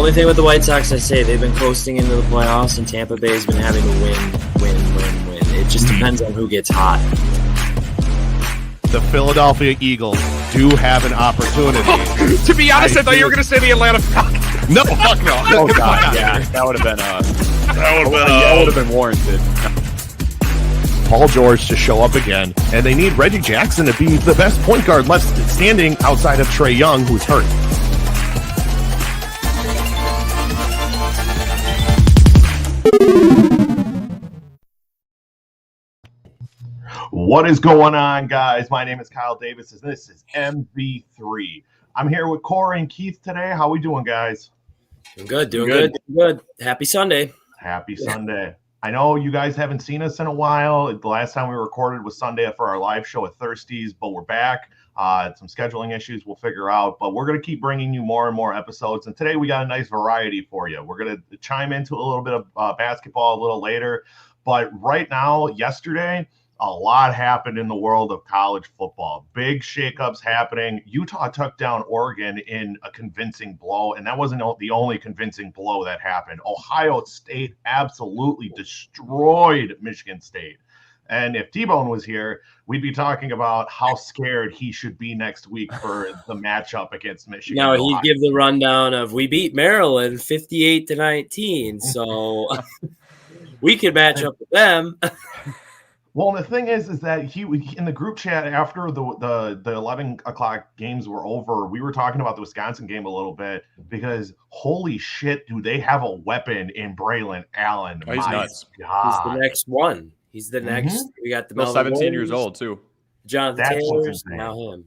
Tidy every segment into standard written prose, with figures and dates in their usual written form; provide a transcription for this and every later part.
only thing with the White Sox, I say they've been coasting into the playoffs, and Tampa Bay's been having to win. It just depends on who gets hot. The Philadelphia Eagles do have an opportunity. To be honest, I thought you were going to say the Atlanta Falcons. No, fuck no. Oh god, yeah, that would have been warranted. Paul George to show up again, and they need Reggie Jackson to be the best point guard left standing outside of Trae Young, who's hurt. What is going on, guys? My name is Kyle Davis, and this is MV3. I'm here with Cory and Keith today. How we doing, guys? Doing good. Happy Sunday. Happy Sunday. I know you guys haven't seen us in a while. The last time we recorded was Sunday for our live show at Thirsties, but we're back. Some scheduling issues we'll figure out, but we're going to keep bringing you more and more episodes. And today we got a nice variety for you. We're going to chime into a little bit of basketball a little later. But right now, yesterday, a lot happened in the world of college football. Big shakeups happening. Utah took down Oregon in a convincing blow, and that wasn't the only convincing blow that happened. Ohio State absolutely destroyed Michigan State. And if T-Bone was here, we'd be talking about how scared he should be next week for the matchup against Michigan. No, he'd give the rundown of we beat Maryland 58-19, so we could match up with them. Well, the thing is that he in the group chat after the 11 o'clock games were over, we were talking about the Wisconsin game a little bit because holy shit, do they have a weapon in Braylon Allen? Oh, he's nuts. God. He's the next one. He's the next. We got the Still 17 years old too. Jonathan Taylor's now him.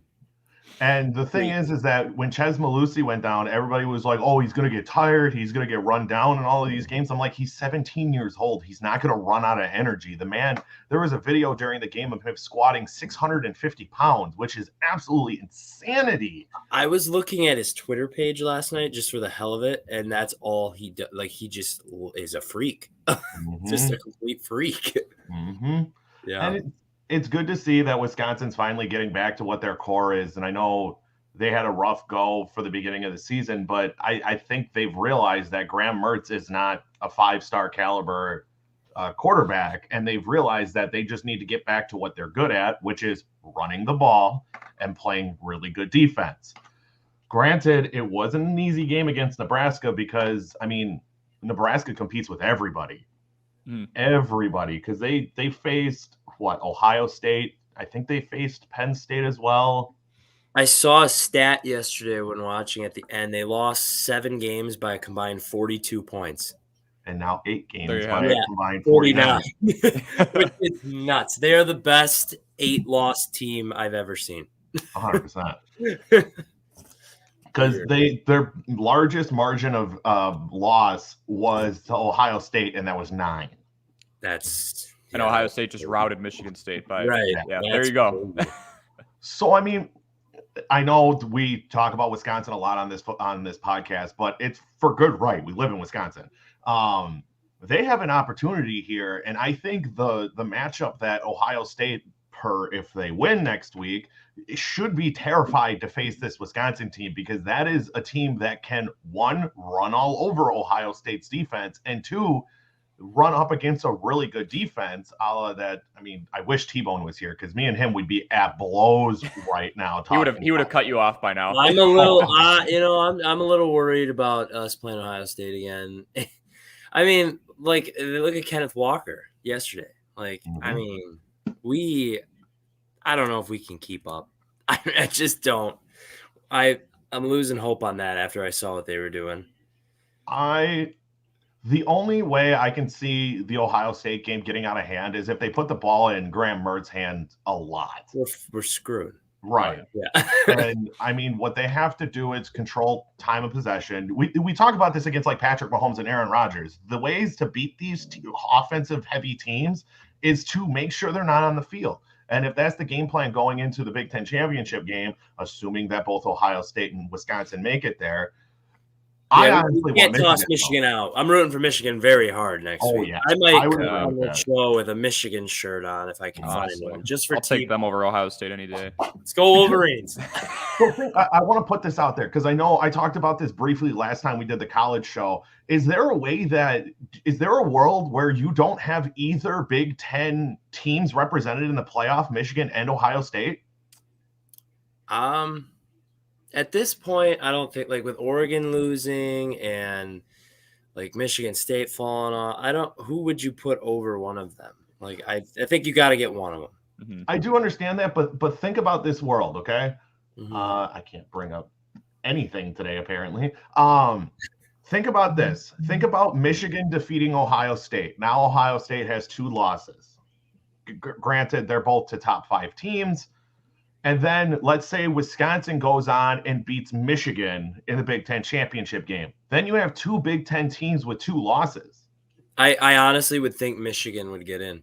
And the thing is that when Ches Malusi went down, everybody was like, oh, he's going to get tired. He's going to get run down in all of these games. I'm like, he's 17 years old. He's not going to run out of energy. The man, there was a video during the game of him squatting 650 pounds, which is absolutely insanity. I was looking at his Twitter page last night just for the hell of it, and that's all he does. Like, he just is a freak. Just a complete freak. Yeah. And it's good to see that Wisconsin's finally getting back to what their core is. And I know they had a rough go for the beginning of the season, but I think they've realized that Graham Mertz is not a 5-star caliber quarterback. And they've realized that they just need to get back to what they're good at, which is running the ball and playing really good defense. Granted, it wasn't an easy game against Nebraska because, I mean, Nebraska competes with everybody. Everybody, because they faced Ohio State. I think they faced Penn State as well. I saw a stat yesterday when watching at the end. They lost 7 games by a combined 42 points. And now 8 games by a combined 49. Which is nuts. They are the best 8-loss team I've ever seen. 100%. Because their largest margin of loss was to Ohio State, and that was 9. And Ohio State just routed Michigan State by right. Yeah, there you go. So I mean, I know we talk about Wisconsin a lot on this podcast, but it's for good right. We live in Wisconsin. They have an opportunity here, and I think the matchup that Ohio State, if they win next week, should be terrified to face this Wisconsin team because that is a team that can, 1, run all over Ohio State's defense, and 2, run up against a really good defense. I wish T-Bone was here because me and him would be at blows right now. He would have cut you off by now. I'm a little, I'm a little worried about us playing Ohio State again. I mean, like, look at Kenneth Walker yesterday. Like, I mean, I don't know if we can keep up. I just don't. I'm losing hope on that after I saw what they were doing. The only way I can see the Ohio State game getting out of hand is if they put the ball in Graham Mertz's hand a lot. We're screwed. Right. Yeah. And I mean, what they have to do is control time of possession. We talk about this against like Patrick Mahomes and Aaron Rodgers. The ways to beat these offensive heavy teams is to make sure they're not on the field. And if that's the game plan going into the Big Ten championship game, assuming that both Ohio State and Wisconsin make it there, I honestly can't want toss Michigan out. I'm rooting for Michigan very hard next week. Yeah. I might would come on the show with a Michigan shirt on if I can find one. Just for I'll take them over Ohio State any day. Let's go Wolverines. I want to put this out there because I know I talked about this briefly last time we did the college show. Is there a world where you don't have either Big Ten teams represented in the playoff, Michigan and Ohio State? At this point, I don't think, like with Oregon losing and like Michigan State falling off, who would you put over one of them? Like I think you got to get one of them. Mm-hmm. I do understand that, but think about this world, okay? Mm-hmm. I can't bring up anything today, apparently. Think about this. Think about Michigan defeating Ohio State. Now Ohio State has 2 losses. Granted, they're both to top 5 teams. And then let's say Wisconsin goes on and beats Michigan in the Big Ten championship game. Then you have 2 Big Ten teams with 2 losses. I honestly would think Michigan would get in.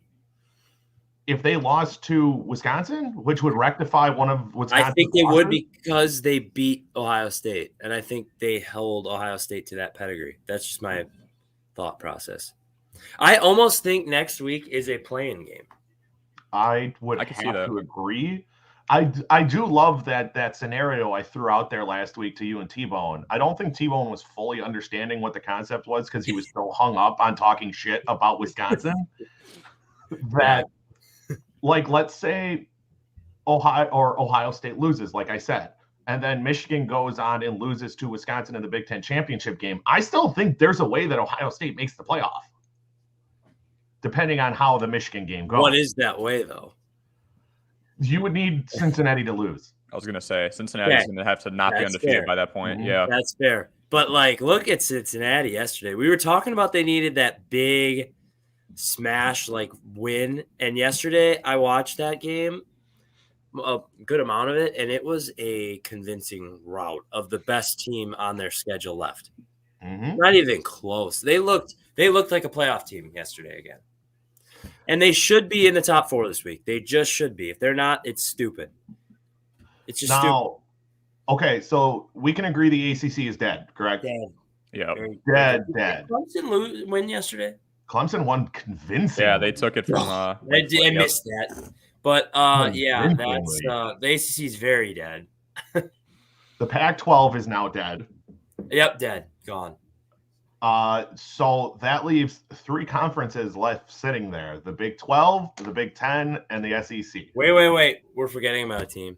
If they lost to Wisconsin, which would rectify one of Wisconsin's I think they losses? would because they beat Ohio State. And I think they held Ohio State to that pedigree. That's just my thought process. I almost think next week is a play-in game. I have to agree. I do love that scenario I threw out there last week to you and T-Bone. I don't think T-Bone was fully understanding what the concept was because he was so hung up on talking shit about Wisconsin that, like, let's say Ohio State loses, like I said, and then Michigan goes on and loses to Wisconsin in the Big Ten championship game. I still think there's a way that Ohio State makes the playoff, depending on how the Michigan game goes. What is that way, though? You would need Cincinnati to lose. I was going to say Cincinnati's going to have to not be undefeated by that point. Mm-hmm. Yeah, that's fair. But like, look at Cincinnati yesterday. We were talking about they needed that big smash like win, and yesterday I watched that game, a good amount of it, and it was a convincing rout of the best team on their schedule left. Mm-hmm. Not even close. They looked like a playoff team yesterday again. And they should be in the top 4 this week. They just should be. If they're not, it's stupid. It's just stupid. Okay, so we can agree the ACC is dead, correct? Dead. Yeah. Dead. Did Clemson win yesterday? Clemson won convincing. Yeah, they took it from I missed that. But that's the ACC is very dead. The Pac-12 is now dead. Yep, dead. Gone. So that leaves 3 conferences left sitting there: the Big 12, the Big 10, and the SEC. Wait. We're forgetting about a team.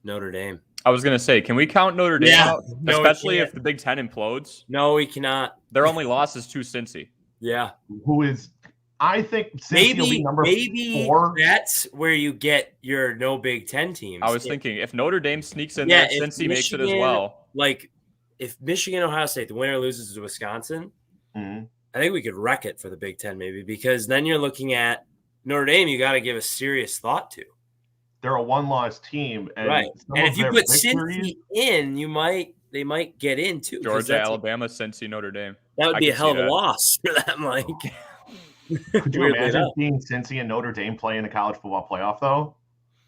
Notre Dame. I was going to say, can we count Notre Dame out? No, especially if the Big 10 implodes? No, we cannot. Their only loss is to Cincy. Yeah. Who is, I think, Cincy will be number 4. That's where you get your no Big 10 teams. I was thinking, if Notre Dame sneaks in there, Cincy makes it as well. Like, if Michigan, Ohio State, the winner loses to Wisconsin, I think we could wreck it for the Big Ten maybe, because then you're looking at Notre Dame. You got to give a serious thought to. They're a 1-loss team, and right. And if you put Cincy in, they might get in too. Georgia, Alabama, Cincy, Notre Dame. That would be a hell of a loss for them. Like, could you imagine seeing Cincy and Notre Dame play in the college football playoff though?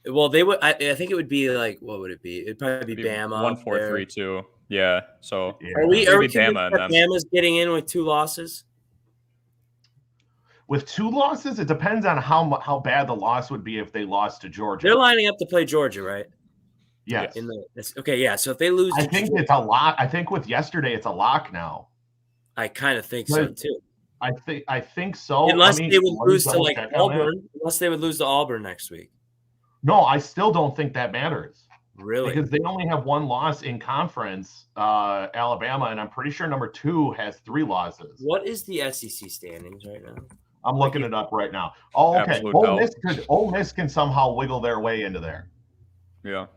Well, they would. I think it would be like, what would it be? It'd probably be Bama. 1-4-3-2. Yeah. So are we Bama's getting in with 2 losses? With 2 losses, it depends on how bad the loss would be if they lost to Georgia. They're lining up to play Georgia, right? Yes. So if they lose, I think it's a lock. I think with yesterday, it's a lock now. I kind of think so too. I think so. Unless they would lose to like Auburn. Unless they would lose to Auburn next week. No, I still don't think that matters. Really? Because they only have 1 loss in conference, Alabama, and I'm pretty sure number 2 has 3 losses. What is the SEC standings right now? I'm looking it up right now. Oh, okay. Ole Miss can somehow wiggle their way into there. Yeah,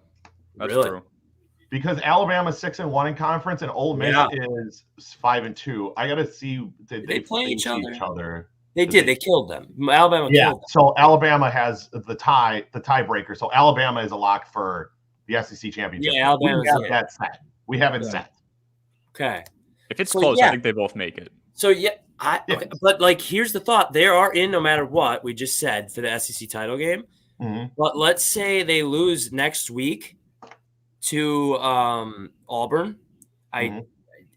that's true. Because Alabama's 6-1 in conference, and Ole Miss is 5-2. I got to see. Did they play each other? They did. They killed them. Alabama killed them. So Alabama has the tiebreaker. So Alabama is a lock for the SEC championship. Yeah, Alabama. We have that set. We have it set. Okay. If it's close, I think they both make it. So but like, here's the thought: they are in no matter what we just said for the SEC title game. Mm-hmm. But let's say they lose next week to Auburn.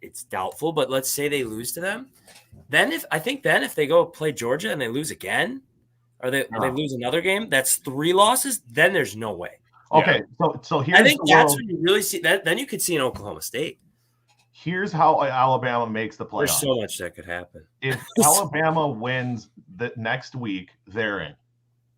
it's doubtful, but let's say they lose to them. Then if they go play Georgia and they lose again, or they lose another game, that's 3 losses. Then there's no way. Okay, so here's I think that's when you really see that. Then you could see an Oklahoma State. Here's how Alabama makes the playoffs. There's so much that could happen. If Alabama wins the next week, they're in.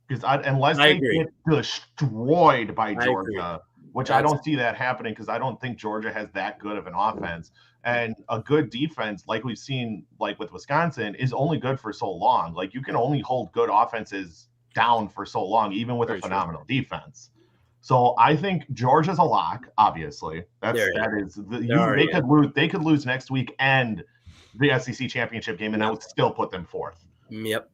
Because unless they get destroyed by Georgia, which I don't see that happening because I don't think Georgia has that good of an offense. And a good defense, like we've seen like with Wisconsin, is only good for so long. Like you can only hold good offenses down for so long, even with a phenomenal defense. So I think Georgia's a lock, obviously. They could lose next week and the SEC championship game, and that would still put them 4th. Yep.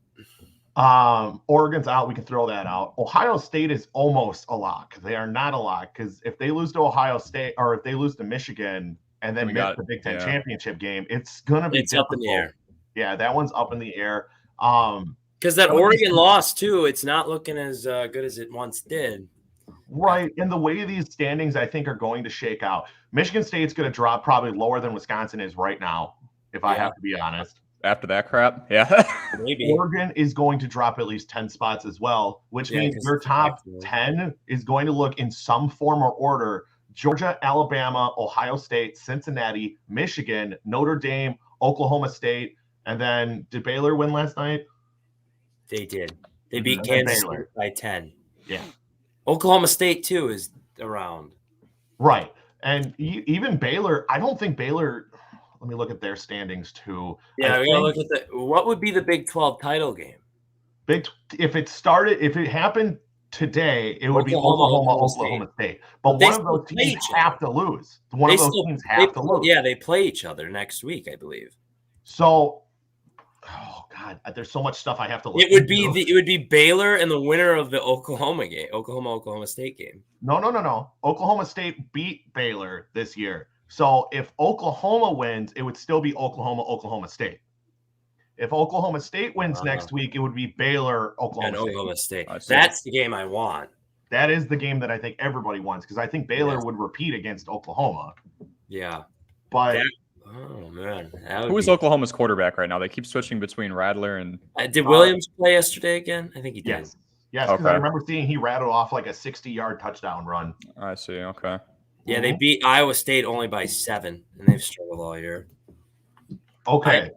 Oregon's out. We can throw that out. Ohio State is almost a lock. They are not a lock because if they lose to Ohio State or if they lose to Michigan and then miss the Big Ten championship game, it's gonna be up in the air. Yeah, that one's up in the air. Because that Oregon loss too, it's not looking as good as it once did. Right. And the way these standings, I think, are going to shake out. Michigan State's going to drop probably lower than Wisconsin is right now, if I have to be honest. After that crap? Yeah. Maybe. Oregon is going to drop at least 10 spots as well, which means your top 10 is going to look in some form or order. Georgia, Alabama, Ohio State, Cincinnati, Michigan, Notre Dame, Oklahoma State, and then did Baylor win last night? They did. They beat Kansas State by 10. Yeah. Oklahoma State, too, is around. Right. And even Baylor, I don't think Baylor – let me look at their standings, too. Yeah, we got to look at what would be the Big 12 title game? If it happened today, it would be Oklahoma State. But one of those teams have to lose. One of those teams have to lose. Yeah, they play each other next week, I believe. So – oh God, there's so much stuff I have to look. It would be Baylor and the winner of the Oklahoma State game. No. Oklahoma State beat Baylor this year. So if Oklahoma wins, it would still be Oklahoma State. If Oklahoma State wins next week, it would be Baylor, Oklahoma State. That's the game I want. That is the game that I think everybody wants because I think Baylor would repeat against Oklahoma. Yeah. But oh man, who is Oklahoma's quarterback right now? They keep switching between Rattler and. Did Williams play yesterday again? I think he did. Yes, because I remember seeing he rattled off like a 60-yard touchdown run. I see. Okay. Yeah, they beat Iowa State only by 7, and they've struggled all year. Okay.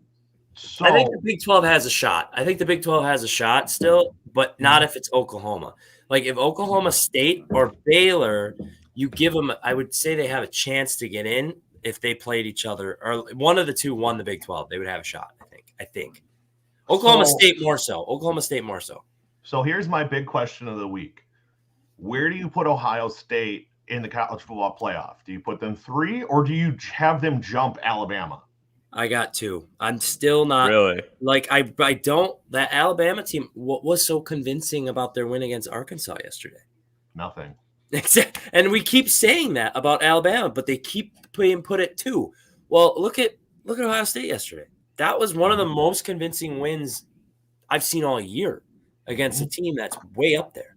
I think the Big 12 has a shot. I think the Big 12 has a shot still, but not if it's Oklahoma. Like if Oklahoma State or Baylor, you give them. I would say they have a chance to get in. If they played each other, or one of the two won the Big 12, they would have a shot, I think. Oklahoma State more so. So here's my big question of the week. Where do you put Ohio State in the college football playoff? Do you put them 3, or do you have them jump Alabama? I got 2. I'm still not. Really? Like, I don't – that Alabama team, what was so convincing about their win against Arkansas yesterday? Nothing. And we keep saying that about Alabama, but they keep put it 2. Well, look at Ohio State yesterday. That was one of the most convincing wins I've seen all year against a team that's way up there.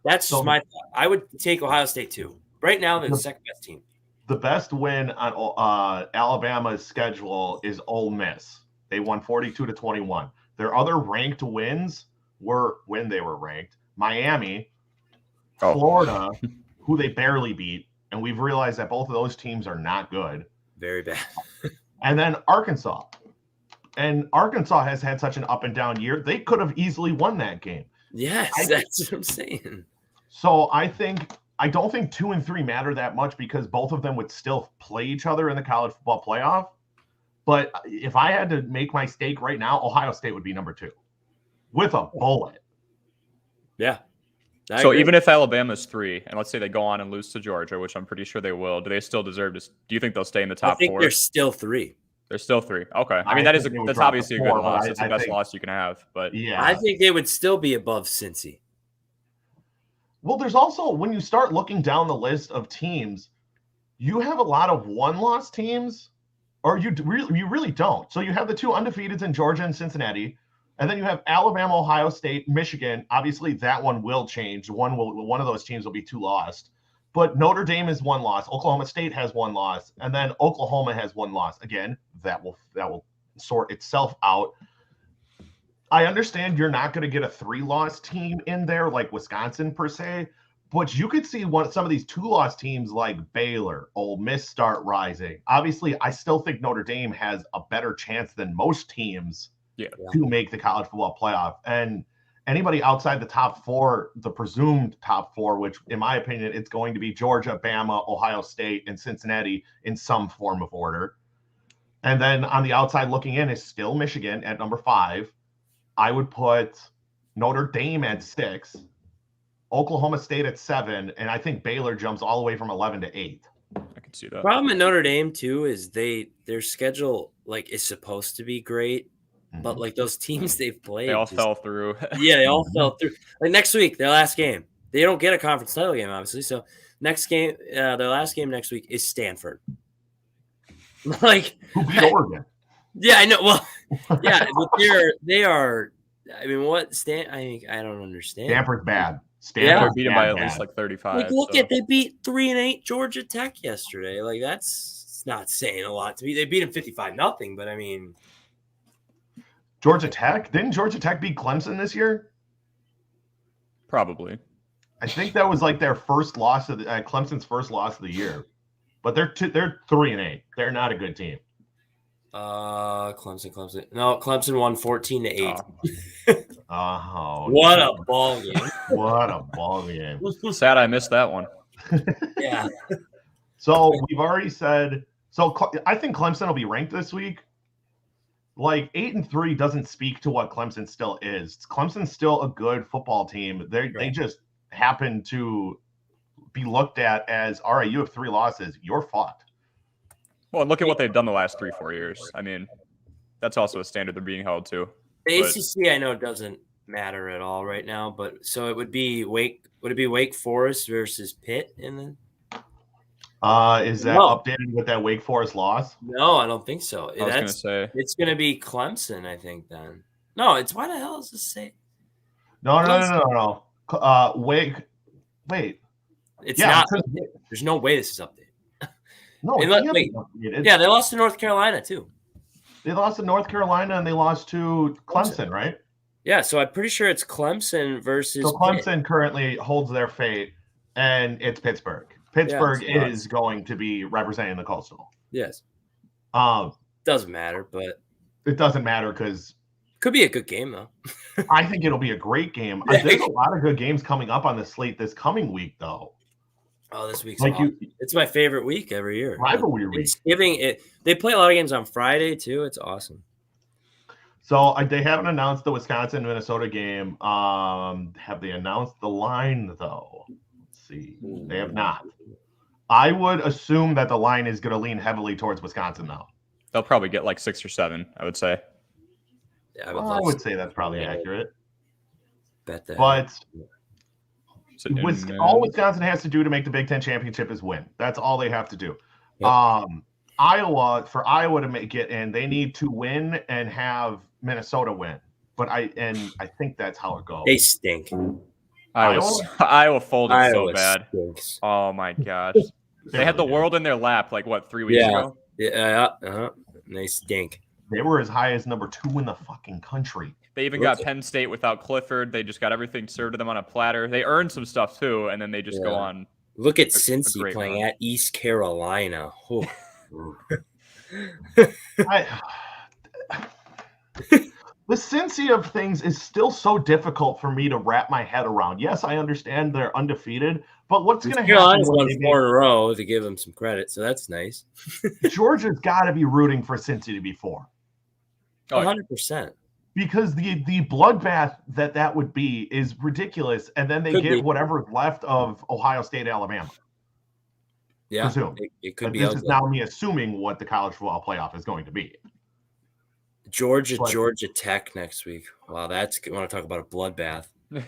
That's just my thought. I would take Ohio State 2. Right now, they're the second best team. The best win on Alabama's schedule is Ole Miss. They won 42-21. Their other ranked wins were when they were ranked. Miami, Florida, who they barely beat, and we've realized that both of those teams are not good. Very bad. And then Arkansas. And Arkansas has had such an up and down year. They could have easily won that game. Yes, that's what I'm saying. So I don't think 2 and 3 matter that much because both of them would still play each other in the college football playoff. But if I had to make my stake right now, Ohio State would be number 2 with a bullet. Yeah. So even if Alabama's 3, and let's say they go on and lose to Georgia, which I'm pretty sure they will, do they still deserve to? Do you think they'll stay in the top 4? I think they're still 3. They're still 3. Okay. I mean, that's obviously a good loss. It's the best loss you can have. But yeah, I think they would still be above Cincy. Well, there's also, when you start looking down the list of teams, you have a lot of one-loss teams, or you really don't. So you have the 2 undefeateds in Georgia and Cincinnati, and then you have Alabama, Ohio State, Michigan. Obviously, that one will change. One of those teams will be 2 lost. But Notre Dame has one loss. Oklahoma State has one loss, and then Oklahoma has one loss. Again, that will sort itself out. I understand you're not going to get a 3-loss team in there like Wisconsin per se, but you could see some of these 2-loss teams like Baylor, Ole Miss start rising. Obviously, I still think Notre Dame has a better chance than most teams to make the college football playoff. And anybody outside the top 4, the presumed top 4, which in my opinion, it's going to be Georgia, Bama, Ohio State, and Cincinnati in some form of order. And then on the outside looking in is still Michigan at number 5. I would put Notre Dame at 6, Oklahoma State at 7, and I think Baylor jumps all the way from 11 to 8. I can see that. Problem at Notre Dame too is their schedule like is supposed to be great, but like those teams they've played, they all fell through. Yeah, they all fell through. Like next week, their last game, they don't get a conference title game, obviously. So next game, their last game next week is Stanford. Like who beat Oregon? Yeah, I know. Well, yeah, but they are. I mean, I don't understand. Stanford's bad. Stanford beat them by at least like 35. Like, look at they beat 3-8 Georgia Tech yesterday. Like that's not saying a lot to me. They beat them 55-0, but I mean, Georgia Tech didn't Georgia Tech beat Clemson this year? Probably. I think that was like their first loss of Clemson's first loss of the year. But they're 3-8. They're not a good team. Clemson. No, Clemson won 14-8. Oh, what a ball game! What a ball game! Sad I missed that one. Yeah. So we've already said. So I think Clemson will be ranked this week. Like 8-3 doesn't speak to what Clemson still is. Clemson's still a good football team. They just happen to be looked at as, all right, you have 3 losses. You're fucked. Well, and look at what they've done the last 3-4 years. I mean, that's also a standard they're being held to. The ACC, I know, doesn't matter at all right now, but so it would be Wake Forest versus Pitt in the. Is that updated with that Wake Forest loss? No, I don't think so. I was going to say it's going to be Clemson, I think. Then no, it's why the hell is this say? No. Wait. It's not. There's no way this is updated. No, yeah, they lost to North Carolina too. They lost to North Carolina and they lost to Clemson, right? Yeah, so I'm pretty sure it's Clemson versus. So Clemson Pitt currently holds their fate, and it's Pittsburgh. Pittsburgh is going to be representing the Coastal. Yes. Doesn't matter, but it doesn't matter because could be a good game though. I think it'll be a great game. There's a lot of good games coming up on the slate this coming week, though. Oh, this week's awesome. It's my favorite week every year. Rivalry week. Thanksgiving. They play a lot of games on Friday too. It's awesome. So they haven't announced the Wisconsin-Minnesota game. Have they announced the line though? Let's see. They have not. I would assume that the line is going to lean heavily towards Wisconsin though. They'll probably get like 6 or 7. I would say. Yeah, I would say that's probably accurate. Bet that. But all Wisconsin has to do to make the Big Ten championship is win. That's all they have to do. Yep. Iowa to make it in, they need to win and have Minnesota win. But I think that's how it goes. They stink. Iowa folded so bad. Stinks. Oh my gosh. They had the world in their lap like 3 weeks ago? Yeah. And they stink. They were as high as number 2 in the fucking country. They even got Penn State without Clifford. They just got everything served to them on a platter. They earned some stuff too, and then they just go on. Look at Cincy playing at East Carolina. The Cincy of things is still so difficult for me to wrap my head around. Yes, I understand they're undefeated, but what's going to happen? Carolina's won 4 in a row to give them some credit, so that's nice. Georgia's got to be rooting for Cincy to be 4. 100%. Because the bloodbath that would be is ridiculous, and then they get whatever's left of Ohio State, Alabama. Yeah, it could be. This is now me assuming what the college football playoff is going to be. Georgia Tech next week. Wow, that's. I want to talk about a bloodbath. The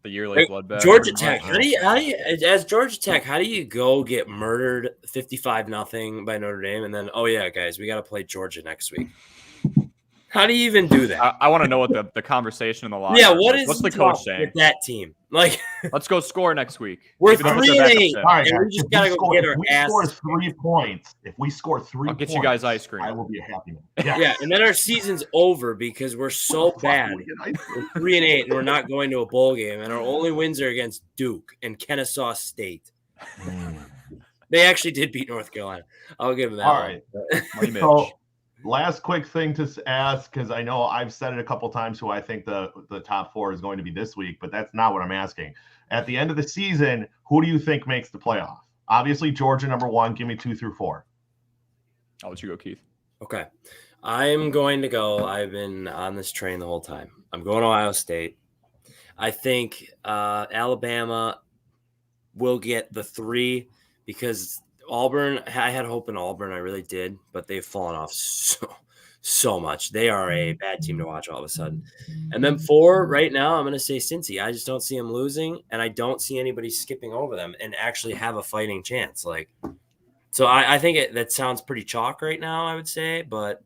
yearly bloodbath. Georgia Tech. How do you as Georgia Tech? How do you go get murdered 55-0 by Notre Dame, and then guys, we got to play Georgia next week? How do you even do that? I want to know what the conversation in the locker Yeah, room what is. is What's the coach saying? with that team? Like, let's go score next week. We're Even if it's their 3-8. backup team. All right, and guys. we just gotta go get our asses. If we score 3 I'll points, get you guys ice cream. I will be a happy man. Yeah, and then our season's over because we're so bad. We're 3-8, and we're not going to a bowl game, and our only wins are against Duke and Kennesaw State. They actually did beat North Carolina. I'll give them that. All right. So, last quick thing to ask, because I know I've said it a couple times who I think the top 4 is going to be this week, but that's not what I'm asking. At the end of the season, who do you think makes the playoff? Obviously, Georgia number 1. Give me 2 through 4. I'll let you go, Keith. Okay. I'm going to go. I've been on this train the whole time. I'm going to Ohio State. I think Alabama will get the 3 because Auburn, I had hope in Auburn. I really did, but they've fallen off so much. They are a bad team to watch all of a sudden. And then 4, right now, I'm going to say Cincy. I just don't see them losing, and I don't see anybody skipping over them and actually have a fighting chance. So I think that sounds pretty chalk right now, I would say, but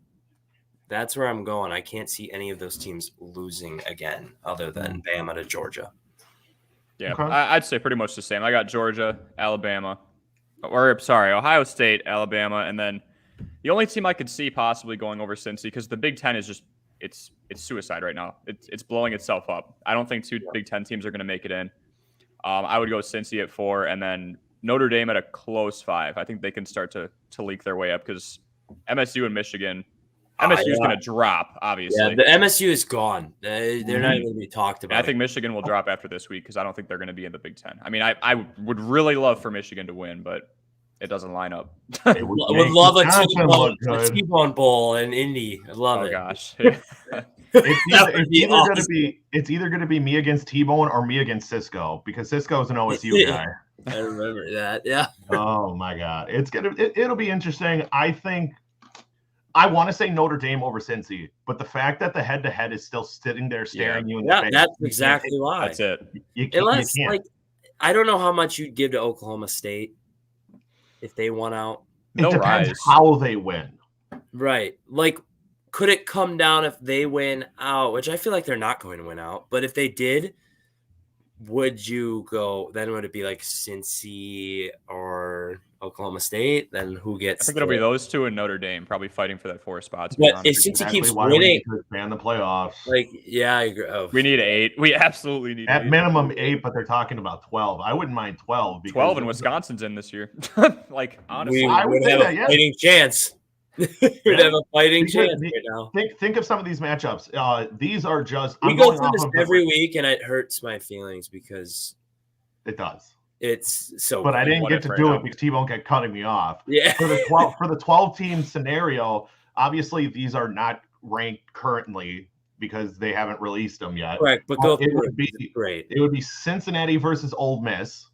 that's where I'm going. I can't see any of those teams losing again other than Bama to Georgia. Yeah, okay. I'd say pretty much the same. I got Georgia, Alabama, Ohio State, Alabama, and then the only team I could see possibly going over Cincy, because the Big Ten is just it's suicide right now. It's blowing itself up. I don't think 2 Big Ten teams are going to make it in. I would go Cincy at 4, and then Notre Dame at a close 5. I think they can start to leak their way up because MSU and Michigan. MSU is going to drop, obviously. Yeah, the MSU is gone. They're not even going to be talked about. I think Michigan will drop after this week because I don't think they're going to be in the Big Ten. I mean, I would really love for Michigan to win, but it doesn't line up. I would love a T-Bone Bowl in Indy. I love it. Oh, gosh. It's either going to be me against T-Bone or me against Cisco, because Cisco is an OSU guy. I remember that. Yeah. Oh my God. It'll be interesting. I want to say Notre Dame over Cincy, but the fact that the head-to-head is still sitting there staring you in the face. That's exactly why. That's it. You can't. I don't know how much you'd give to Oklahoma State if they won out. It depends how they win. Right. Could it come down if they win out, which I feel like they're not going to win out, but if they did, would you go, then would it be like Cincy or Oklahoma State? Then who gets? I think it'll be those 2 and Notre Dame probably fighting for that 4 spots. But if Cincy keeps winning, expand the playoffs. I agree. Oh. We need 8. We absolutely need at minimum 8, but they're talking about 12. I wouldn't mind 12. 12 and Wisconsin's in this year. Honestly, I would have a fighting chance. We'd have a fighting chance right now. Think of some of these matchups. These are just we go through this every week, and it hurts my feelings because it does. It's so. But I didn't get to do it because T-Bone kept cutting me off. Yeah. For the 12 team scenario, obviously these are not ranked currently because they haven't released them yet. Right, but it would be great. It would be Cincinnati versus Ole Miss.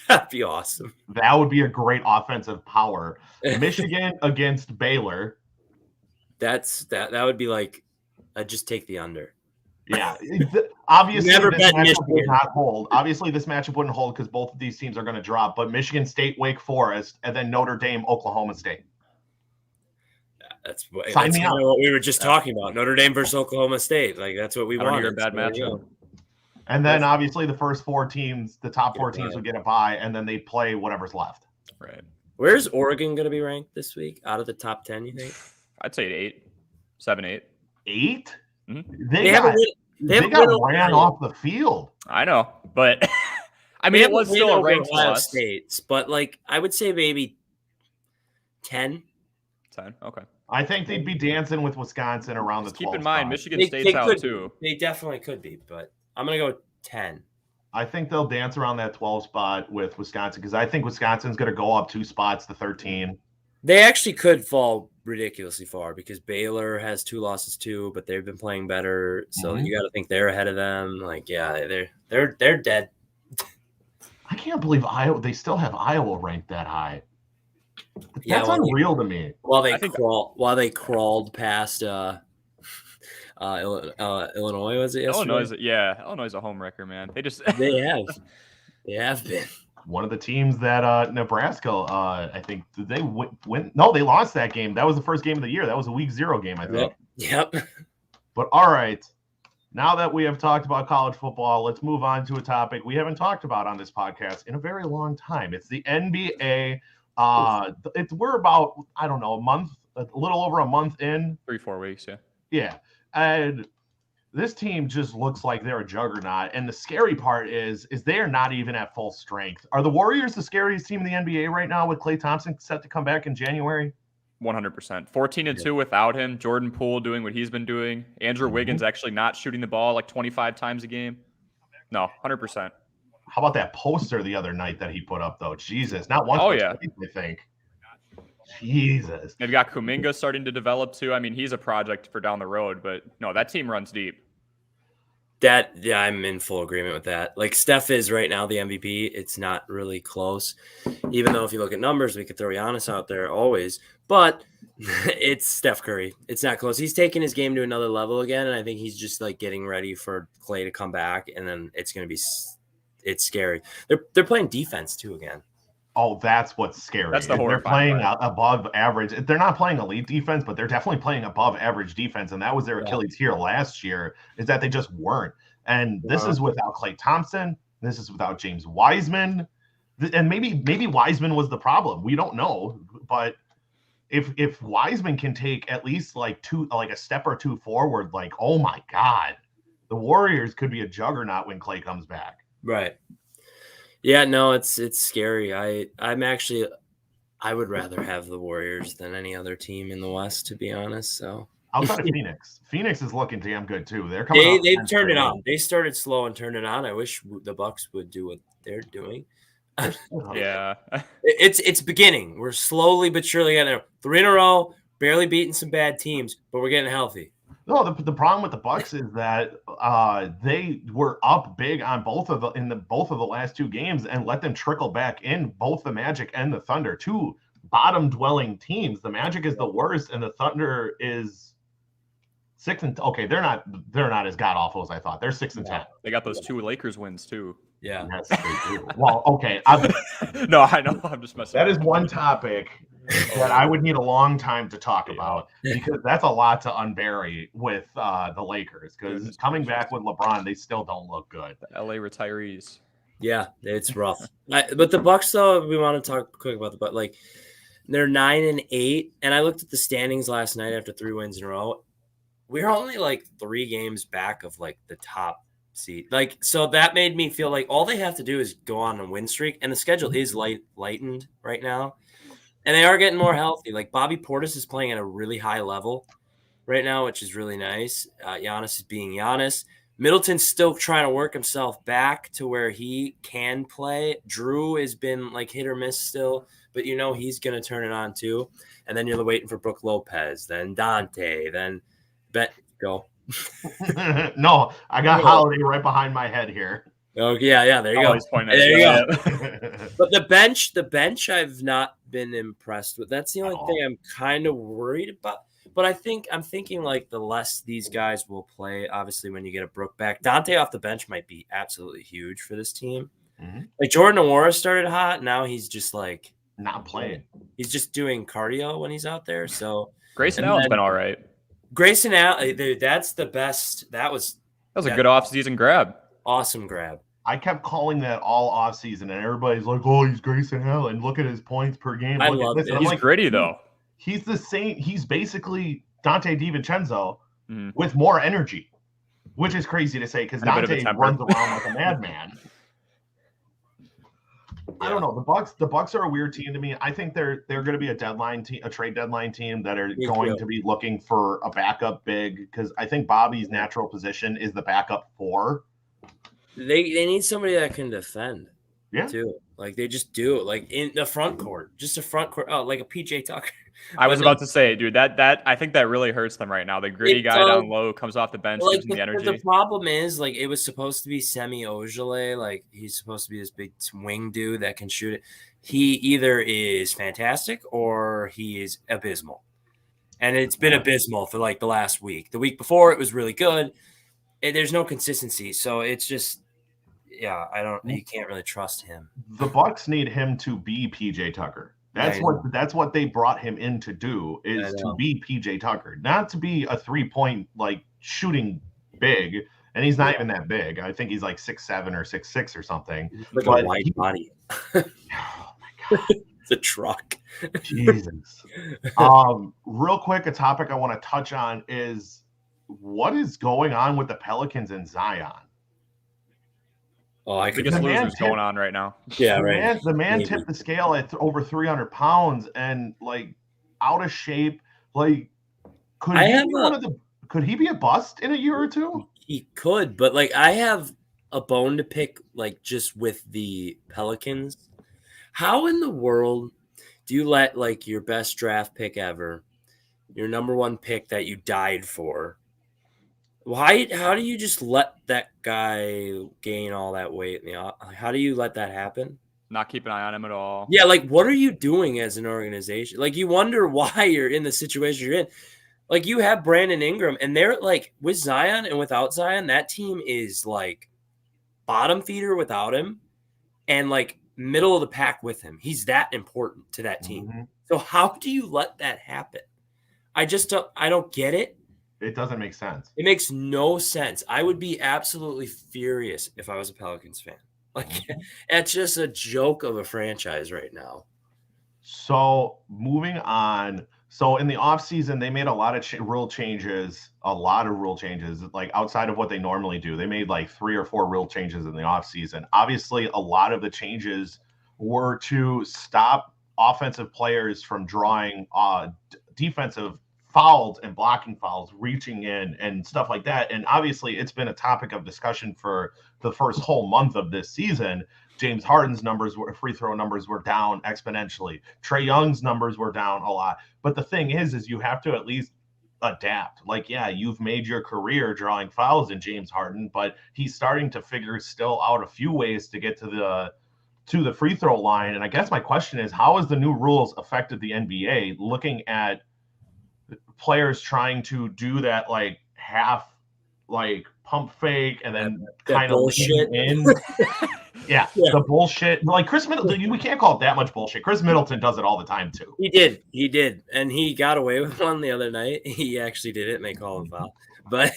That'd be awesome. That would be a great offensive power. Michigan against Baylor. That would be like, just take the under. Yeah, obviously this matchup would not hold. Obviously this matchup wouldn't hold because both of these teams are going to drop. But Michigan State, Wake Forest, and then Notre Dame, Oklahoma State. That's kind of what we were just talking about. Notre Dame versus Oklahoma State. That's what we want. A bad matchup. And then obviously the first 4 teams, the top 4 teams would get a bye, and then they play whatever's left. Right. Where's Oregon going to be ranked this week? Out of the top 10, you think? I'd say 8, 7, 8. 8? Mm-hmm. They got ran off the field. I know, but I mean, it was still a ranked loss. States, but I would say maybe 10. 10, okay. I think they'd be dancing with Wisconsin around the 12. Keep in mind, Michigan State's out too. They definitely could be, but I'm going to go 10. I think they'll dance around that 12 spot with Wisconsin because I think Wisconsin's going to go up 2 spots to 13. They actually could fall ridiculously far because Baylor has 2 losses too, but they've been playing better. So you got to think they're ahead of them. They're dead. I can't believe Iowa. They still have Iowa ranked that high. That's unreal to me. While they crawled past Illinois, was it yesterday? Illinois is a home wrecker, man. They have been. one of the teams that Nebraska, I think, did they win? No, they lost that game. That was the first game of the year. That was a week 0 game, I think. Yep. But all right, now that we have talked about college football, let's move on to a topic we haven't talked about on this podcast in a very long time. It's the NBA. We're about, I don't know, a little over a month in. 3-4 weeks, yeah. Yeah, and this team just looks like they're a juggernaut. And the scary part is they are not even at full strength. Are the Warriors the scariest team in the NBA right now with Klay Thompson set to come back in January? 100%. 14-2 without him. Jordan Poole doing what he's been doing. Andrew Wiggins actually not shooting the ball like 25 times a game. No, 100%. How about that poster the other night that he put up, though? Jesus. Not once, but twice, I think. Jesus. They've got Kuminga starting to develop too. I mean, he's a project for down the road, but no, that team runs deep. I'm in full agreement with that. Like, Steph is right now the MVP. It's not really close. Even though if you look at numbers, we could throw Giannis out there always. But it's Steph Curry. It's not close. He's taking his game to another level again, and I think he's just like getting ready for Klay to come back, and then it's scary. They're playing defense too again. Oh, that's what's scary. That's the They're playing above average. They're not playing elite defense, but they're definitely playing above average defense. And that was their Achilles heel last year, is that they just weren't. And this is without Klay Thompson. This is without James Wiseman. And maybe Wiseman was the problem. We don't know. But if Wiseman can take at least like a step or two forward, like, oh my God, the Warriors could be a juggernaut when Klay comes back. Right. Yeah, no, it's scary. I would rather have the Warriors than any other team in the West, to be honest. So outside of Phoenix is looking damn good too. They're coming. They've turned it on. They started slow and turned it on. I wish the Bucks would do what they're doing. Yeah, it's beginning. We're slowly but surely getting there. 3 in a row, barely beating some bad teams, but we're getting healthy. No, the problem with the Bucks is that they were up big on both of the last 2 games and let them trickle back in, both the Magic and the Thunder, 2 bottom-dwelling teams. The Magic is the worst, and the Thunder is 6-10. Okay, they're not as god awful as I thought. They're 6-10. They got those 2 Lakers wins too. Yeah. Yes, they do. Well, okay. No, I know. I'm just messing. That is one topic that I would need a long time to talk about, because that's a lot to unbury with the Lakers, because coming back with LeBron, they still don't look good. The LA retirees. Yeah, it's rough. But the Bucks, though, we want to talk quick about but like they're 9-8, and I looked at the standings last night after 3 wins in a row. We're only like 3 games back of like the top seed. Like, so that made me feel like all they have to do is go on a win streak, and the schedule is lightened right now. And they are getting more healthy. Like, Bobby Portis is playing at a really high level right now, which is really nice. Giannis is being Giannis. Middleton's still trying to work himself back to where he can play. Drew has been like hit or miss still, but he's going to turn it on too. And then you're waiting for Brook Lopez, then Dante, then go. No, I got Holiday right behind my head here. Oh yeah, there you go. There you go. But the bench, I've not been impressed with. That's the only thing I'm kind of worried about. But I'm thinking like the less these guys will play, obviously when you get a Brook back, Dante off the bench might be absolutely huge for this team. Mm-hmm. Like Jordan Nwora started hot, now he's just like not playing. He's just doing cardio when he's out there. So Grayson Allen's been all right. Grayson Allen, that's the best. That was a good offseason grab. Awesome grab. I kept calling that all offseason, and everybody's like, "Oh, he's Grayson Allen. Look at his points per game." I love it. He's gritty though. He's the same. He's basically Dante DiVincenzo with more energy, which is crazy to say because Dante runs around like a madman. I don't know. The Bucks are a weird team to me. I think they're going to be a trade deadline team that are going to be looking for a backup big, because I think Bobby's natural position is the backup 4. They need somebody that can defend. Yeah. Too. Like they just do it. Like in the front court, just a front court. Oh, like a PJ Tucker. I was about to say, dude, that I think that really hurts them right now. The gritty guy down low comes off the bench, gives him the energy. The problem is, like, it was supposed to be Semi Ojeleye. Like, he's supposed to be this big wing dude that can shoot it. He either is fantastic or he is abysmal. And it's been abysmal for like the last week. The week before, it was really good. There's no consistency. So it's just, yeah, I don't. You can't really trust him. The Bucks need him to be PJ Tucker. That's what they brought him in to do, is to be PJ Tucker, not to be a 3-point like shooting big. And he's not even that big. I think he's like 6'7" or 6'6" or something. Like a wide body. Oh my God. It's a truck. Jesus. Real quick, a topic I want to touch on is what is going on with the Pelicans and Zion? Oh, I biggest losers going on right now. Yeah, right. The man tipped the scale at over 300 pounds and like out of shape. Like, could he be a bust in a year or two? He could, but like I have a bone to pick, like just with the Pelicans. How in the world do you let like your best draft pick ever, your number one pick that you died for? Why? How do you just let that guy gain all that weight? How do you let that happen? Not keep an eye on him at all. Yeah, like what are you doing as an organization? Like you wonder why you're in the situation you're in. Like you have Brandon Ingram, and they're like with Zion and without Zion, that team is like bottom feeder without him, and like middle of the pack with him. He's that important to that team. Mm-hmm. So how do you let that happen? I don't get it. It doesn't make sense. It makes no sense. I would be absolutely furious if I was a Pelicans fan. Like, it's just a joke of a franchise right now. So moving on. So in the offseason, they made a lot of rule changes, like outside of what they normally do. They made like 3 or 4 rule changes in the offseason. Obviously, a lot of the changes were to stop offensive players from drawing defensive fouls and blocking fouls, reaching in and stuff like that. And obviously, it's been a topic of discussion for the first whole month of this season. James Harden's free throw numbers were down exponentially. Trae Young's numbers were down a lot. But the thing is you have to at least adapt. Like, yeah, you've made your career drawing fouls in James Harden, but he's starting to figure still out a few ways to get to the free throw line. And I guess my question is, how has the new rules affected the NBA, looking at players trying to do that like half like pump fake and then kind of lean in? Yeah, the bullshit. Like Chris Middleton, we can't call it that much bullshit. Chris Middleton does it all the time too. He did, and he got away with one the other night. He actually did it, and they called him foul. But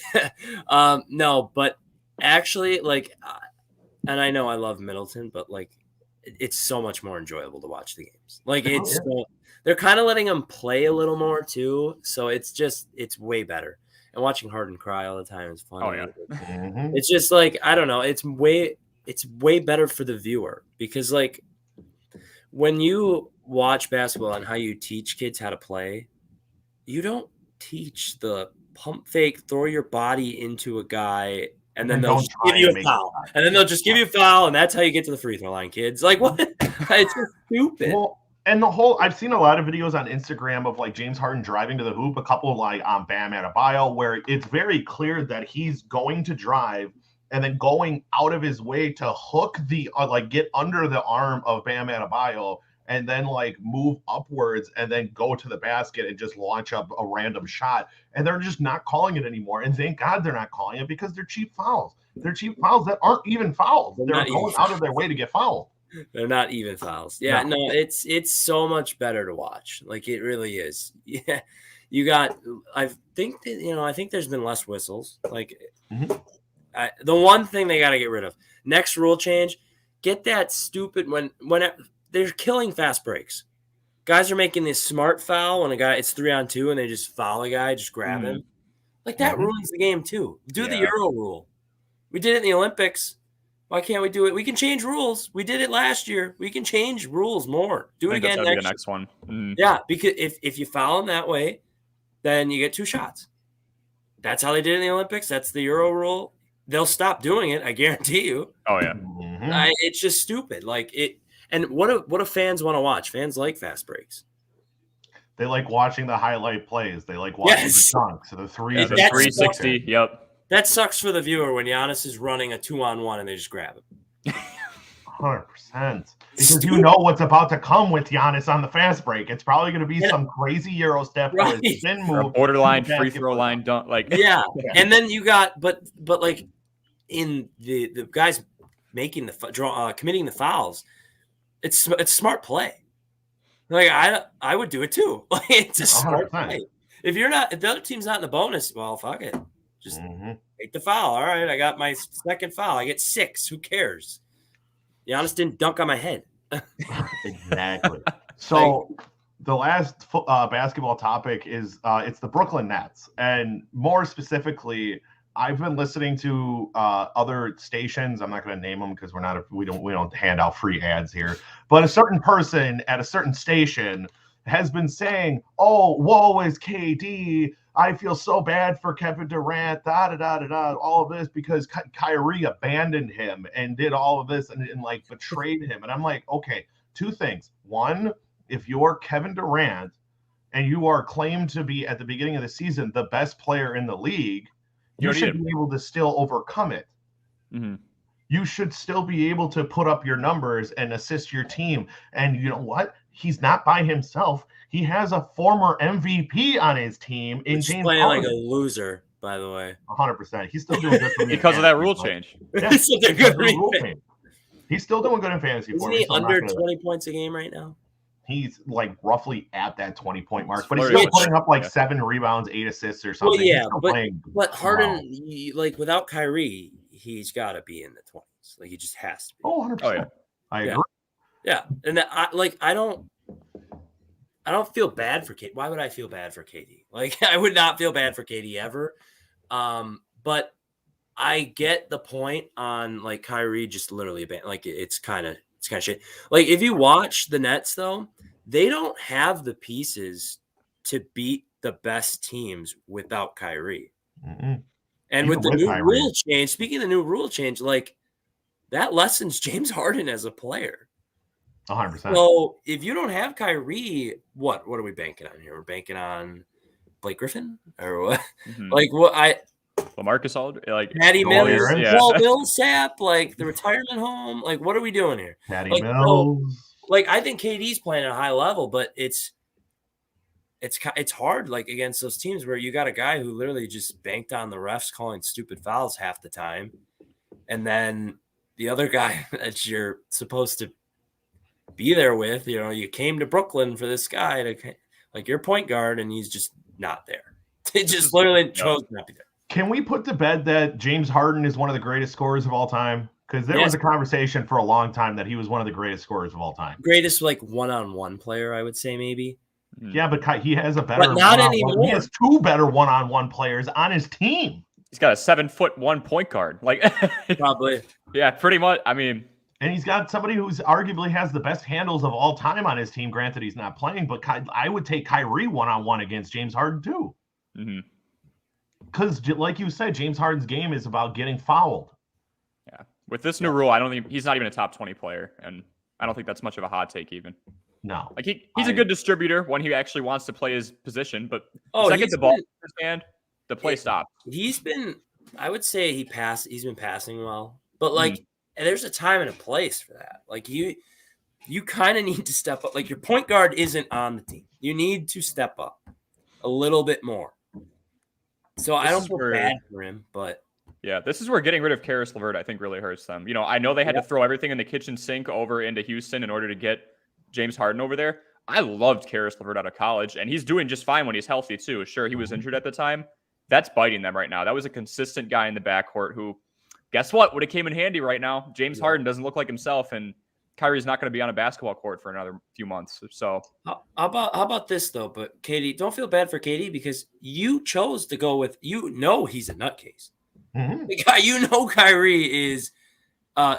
no, but actually, like, and I know I love Middleton, but like, it's so much more enjoyable to watch the games. Like, they're kind of letting him play a little more too, so it's way better. And watching Harden cry all the time is fun. Oh yeah, it's just like I don't know. It's way better for the viewer because like when you watch basketball and how you teach kids how to play, you don't teach the pump fake, throw your body into a guy, and then they'll just give you a foul. And then they'll just give you a foul, and that's how you get to the free throw line, kids. Like what? It's just stupid. Well, and I've seen a lot of videos on Instagram of like James Harden driving to the hoop, a couple like on Bam Adebayo, where it's very clear that he's going to drive and then going out of his way to hook the like get under the arm of Bam Adebayo and then like move upwards and then go to the basket and just launch up a random shot. And they're just not calling it anymore. And thank God they're not calling it because they're cheap fouls. They're cheap fouls that aren't even fouls. They're going out of their way to get fouled. They're not even fouls. Yeah, no, it's so much better to watch. Like it really is. Yeah, you got. I think there's been less whistles. Like the one thing they got to get rid of. Next rule change: get that stupid when they're killing fast breaks. Guys are making this smart foul when it's 3-on-2 and they just foul a guy, just grab him. Like that ruins the game too. Do the Euro rule. We did it in the Olympics. Why can't we do it? We can change rules. We did it last year. We can change rules more. Do it again next. The next one. Yeah, because if you foul them that way, then you get 2 shots. That's how they did it in the Olympics. That's the Euro rule. They'll stop doing it. I guarantee you. Oh yeah. It's just stupid. Like it. And what do fans want to watch? Fans like fast breaks. They like watching the highlight plays. They like watching the dunks. So the 360. Yep. That sucks for the viewer when Giannis is running a 2-on-1 and they just grab him. 100%. Because you know what's about to come with Giannis on the fast break. It's probably going to be some crazy Euro step or a spin move. Or a borderline free throw line dunk. Like yeah. And then you got but like in the guys making committing the fouls, it's smart play. Like I would do it too. Like it's a smart 100%. play. If the other team's not in the bonus, well, fuck it. Just take the foul. All right, I got my second foul. I get 6. Who cares? Giannis didn't dunk on my head. Exactly. So the last basketball topic is it's the Brooklyn Nets, and more specifically, I've been listening to other stations. I'm not going to name them because we don't hand out free ads here. But a certain person at a certain station has been saying, "Oh, woe is KD. I feel so bad for Kevin Durant, all of this because Kyrie abandoned him and did all of this and like betrayed him." And I'm like, okay, 2 things. One, if you're Kevin Durant and you are claimed to be at the beginning of the season the best player in the league, you should be able to still overcome it. Mm-hmm. You should still be able to put up your numbers and assist your team. And you know what? He's not by himself. He has a former MVP on his team in James playing Harden. like a loser, by the way. 100%. He's still doing good for me because of that rule change. Yeah, He's still doing good in fantasy. Isn't he under 20 points a game right now? He's like roughly at that 20-point mark, but he's still putting up like 7 rebounds, 8 assists or something. Well, yeah, but Harden, like without Kyrie, he's got to be in the 20s. Like he just has to be. Oh, 100%. Oh, yeah. I agree. Yeah, and I don't feel bad for KD. Why would I feel bad for KD? Like I would not feel bad for KD ever. But I get the point on like Kyrie just literally like it's kind of shit. Like if you watch the Nets though, they don't have the pieces to beat the best teams without Kyrie. Mm-mm. And with the new rule change, speaking of the new rule change, like that lessens James Harden as a player. 100%. So if you don't have Kyrie, what are we banking on here? We're banking on Blake Griffin or what? Mm-hmm. Like what LaMarcus Aldridge, like Patty Mills, Paul Millsap, like the retirement home. Like what are we doing here? Patty Mills. So, like I think KD's playing at a high level, but it's hard like against those teams where you got a guy who literally just banked on the refs calling stupid fouls half the time, and then the other guy that you're supposed to be there with, you came to Brooklyn for this guy to like your point guard, and he's just not there. It just literally chose not to be there. Can we put to bed that James Harden is one of the greatest scorers of all time? Because there was a conversation for a long time that he was one of the greatest scorers of all time. Greatest like one-on-one player, I would say maybe. Yeah, but he has a better. But not anymore. He has 2 better one-on-one players on his team. He's got a 7'1" point guard. Like probably. Yeah, pretty much. I mean. And he's got somebody who's arguably has the best handles of all time on his team. Granted, he's not playing, but I would take Kyrie one-on-one against James Harden too. Mm-hmm. Because, like you said, James Harden's game is about getting fouled. Yeah. With this new rule, I don't think he's not even a top 20 player, and I don't think that's much of a hot take even. No. Like he's a good distributor when he actually wants to play his position, but the second the ball in his hand, the play stops. I would say he's been passing well, but like there's a time and a place for that. Like you kind of need to step up. Like your point guard isn't on the team. You need to step up a little bit more. So I don't feel bad for him, but yeah, this is where getting rid of Karis LeVert I think really hurts them. I know they had to throw everything in the kitchen sink over into Houston in order to get James Harden over there. I loved Karis LeVert out of college, and he's doing just fine when he's healthy too. Sure, he was injured at the time. That's biting them right now. That was a consistent guy in the backcourt who, guess what, would have came in handy right now. James Harden doesn't look like himself, and Kyrie's not going to be on a basketball court for another few months. So how about this though? But KD, don't feel bad for KD because you chose to go with he's a nutcase. Mm-hmm. The guy, Kyrie is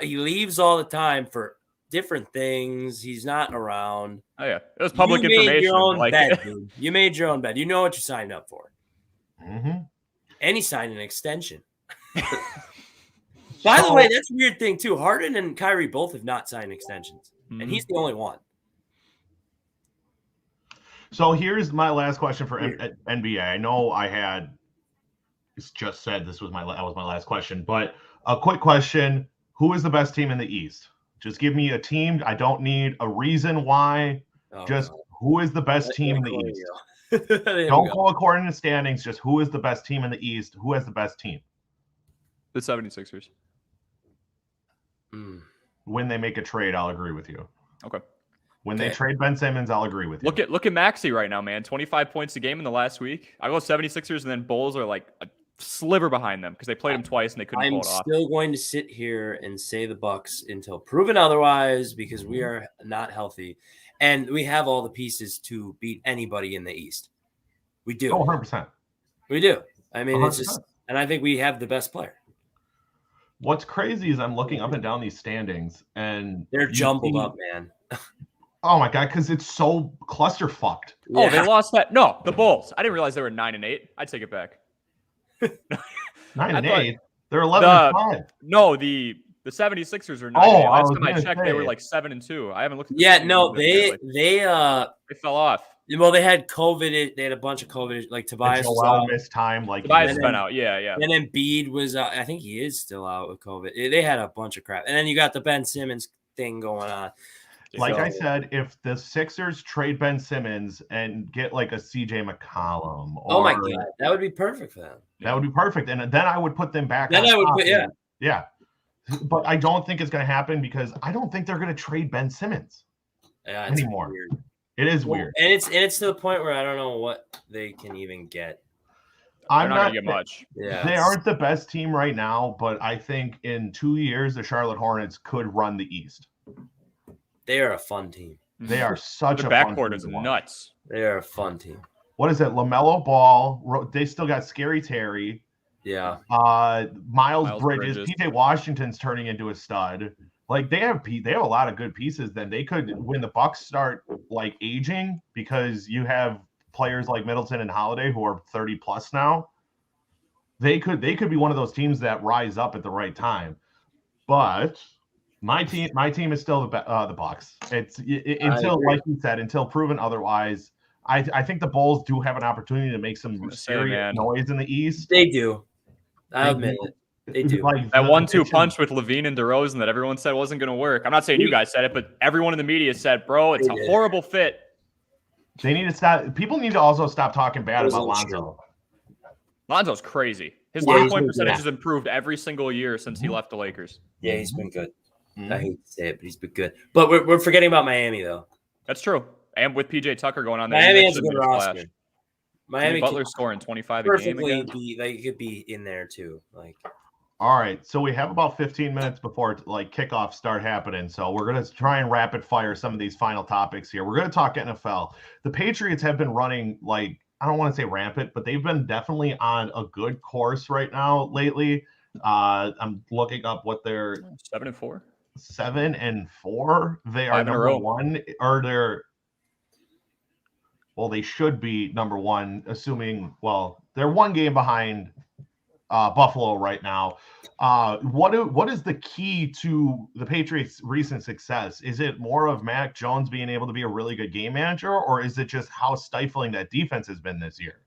he leaves all the time for different things. He's not around. Oh yeah, it was public information. Made your own bed, dude. You made your own bed. You know what you signed up for. Mm-hmm. And he signed an extension. By the way, that's a weird thing too. Harden and Kyrie both have not signed extensions, and he's the only one. So here's my last question for NBA. I know I had just said that was my last question, but a quick question: who is the best team in the East? Just give me a team. I don't need a reason why. Who is the best team in the East? Don't go according to standings. Just who is the best team in the East? Who has the best team? The 76ers. When they make a trade, I'll agree with you. Okay. When they trade Ben Simmons, I'll agree with you. Look at Maxey right now, man. 25 points a game in the last week. I go 76ers, and then Bulls are like a sliver behind them because they played him twice and they couldn't pull it off. I'm still going to sit here and say the Bucks until proven otherwise because we are not healthy, and we have all the pieces to beat anybody in the East. We do. 100%. We do. I mean, 100%. it's just, and I think we have the best player. What's crazy is I'm looking up and down these standings, and they're jumbled up, man. Oh my god, because it's so clusterfucked. Yeah. Oh, they lost that. No, the Bulls. I didn't realize they were 9-8. I'd take it back. 9-8. They're 11-5. No, the 76ers are 9-8. Last time I checked, they were like 7-2. I haven't looked at they fell off. Well, they had COVID. They had a bunch of COVID. Like Tobias was out. Missed time. Like Tobias has been out. Yeah. And then Embiid was. I think he is still out with COVID. They had a bunch of crap. And then you got the Ben Simmons thing going on. Like I said, if the Sixers trade Ben Simmons and get like a CJ McCollum, oh my god, that would be perfect for them. That would be perfect, and then I would put them back. Then I would put yeah. But I don't think it's going to happen because I don't think they're going to trade Ben Simmons anymore. Weird. It is weird, and it's to the point where I don't know what they can even get. They're not going to get much. Yeah, they aren't the best team right now, but I think in 2 years the Charlotte Hornets could run the East. They are a fun team. They are such a backcourt is nuts. They are a fun team. What is it? LaMelo Ball. They still got Scary Terry. Yeah. Miles Bridges. PJ Washington's turning into a stud. Like they have a lot of good pieces. Then they could, when the Bucks start like aging, because you have players like Middleton and Holiday who are 30 plus now. They could be one of those teams that rise up at the right time. But my team is still the Bucks. Until, like you said, until proven otherwise. I think the Bulls do have an opportunity to make some serious noise in the East. They do. I'll admit it. They do. Like that 1-2 punch with Levine and DeRozan that everyone said wasn't going to work. I'm not saying you guys said it, but everyone in the media said, bro, it's a horrible fit. They need to stop. People need to also stop talking bad about Lonzo. Lonzo's crazy. His 3-point percentage has improved every single year since he left the Lakers. Yeah, he's been good. I hate to say it, but he's been good. But we're forgetting about Miami, though. That's true. And with PJ Tucker going on there, Miami has a good roster. Miami Butler scoring 25 a game again. He could be in there too. All right, so we have about 15 minutes before like kickoffs start happening. So we're going to try and rapid fire some of these final topics here. We're going to talk NFL. The Patriots have been running like, I don't want to say rampant, but they've been definitely on a good course right now lately. I'm looking up what they're 7-4. 7-4. They are number one, or they should be number one, assuming, they're one game behind Buffalo right now. What is the key to the Patriots' recent success? Is it more of Mac Jones being able to be a really good game manager, or is it just how stifling that defense has been this year?